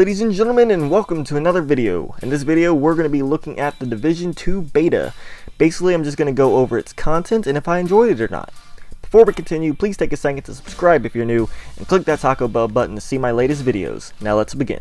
ladies and gentlemen, and welcome to another video. In this video we're going to be looking at the Division 2 beta. Basically I'm just going to go over its content and if I enjoyed it or not. Before we continue, please take a second to subscribe if you're new and click that Taco Bell button to see my latest videos. Now let's begin.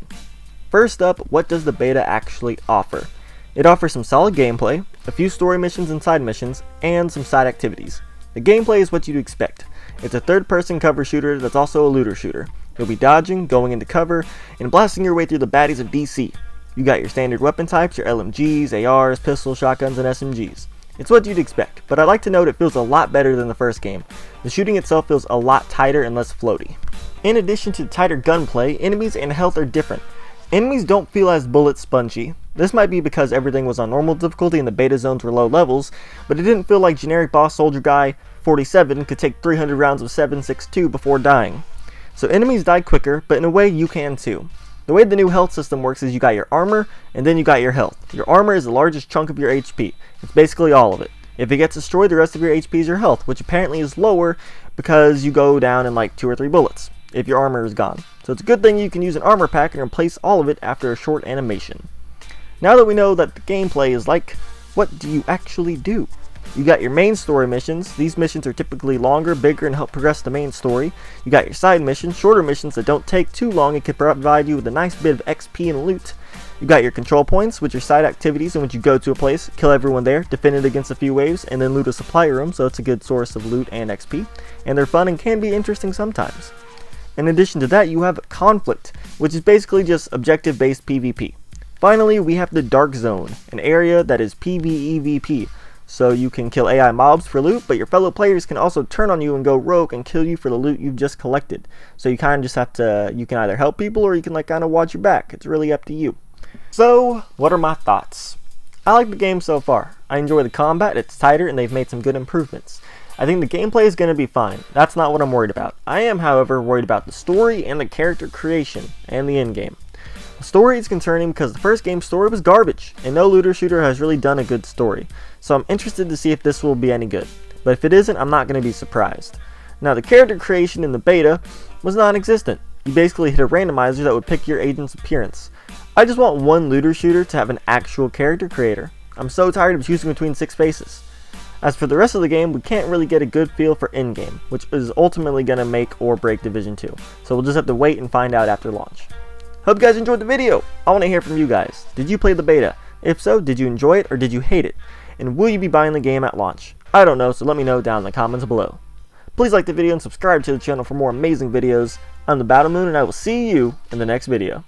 First up, what does the beta actually offer? It offers some solid gameplay, a few story missions and side missions, and some side activities. The gameplay is what you'd expect. It's a third-person cover shooter that's also a looter shooter. You'll be dodging, going into cover, and blasting your way through the baddies of DC. You got your standard weapon types, your LMGs, ARs, pistols, shotguns, and SMGs. It's what you'd expect, but I'd like to note it feels a lot better than the first game. The shooting itself feels a lot tighter and less floaty. In addition to tighter gunplay, enemies and health are different. Enemies don't feel as bullet spongy. This might be because everything was on normal difficulty and the beta zones were low levels, but it didn't feel like generic boss soldier guy 47 could take 300 rounds of 7.62 before dying. So enemies die quicker, but in a way you can too. The way the new health system works is you got your armor, and then you got your health. Your armor is the largest chunk of your HP. It's basically all of it. If it gets destroyed, the rest of your HP is your health, which apparently is lower because you go down in like 2 or 3 bullets if your armor is gone. So it's a good thing you can use an armor pack and replace all of it after a short animation. Now that we know that the gameplay is like, what do you actually do? You got your main story missions. These missions are typically longer, bigger, and help progress the main story. You got your side missions, shorter missions that don't take too long and can provide you with a nice bit of XP and loot. You got your control points, which are side activities in which you go to a place, kill everyone there, defend it against a few waves, and then loot a supply room, so it's a good source of loot and XP. And they're fun and can be interesting sometimes. In addition to that, you have conflict, which is basically just objective-based PvP. Finally, we have the Dark Zone, an area that is PvEVP. So you can kill AI mobs for loot, but your fellow players can also turn on you and go rogue and kill you for the loot you've just collected. So you kind of just have to, you can either help people or you can like kind of watch your back. It's really up to you. So, what are my thoughts? I like the game so far. I enjoy the combat, it's tighter, and they've made some good improvements. I think the gameplay is going to be fine. That's not what I'm worried about. I am, however, worried about the story and the character creation and the endgame. The story is concerning because the first game's story was garbage, and no looter shooter has really done a good story. So I'm interested to see if this will be any good. But if it isn't, I'm not going to be surprised. Now the character creation in the beta was non-existent. You basically hit a randomizer that would pick your agent's appearance. I just want one looter shooter to have an actual character creator. I'm so tired of choosing between 6 faces. As for the rest of the game, we can't really get a good feel for endgame, which is ultimately going to make or break Division 2. So we'll just have to wait and find out after launch. Hope you guys enjoyed the video. I want to hear from you guys. Did you play the beta? If so, did you enjoy it or did you hate it? And will you be buying the game at launch? I don't know, so let me know down in the comments below. Please like the video and subscribe to the channel for more amazing videos. I'm the Battle Moon and I will see you in the next video.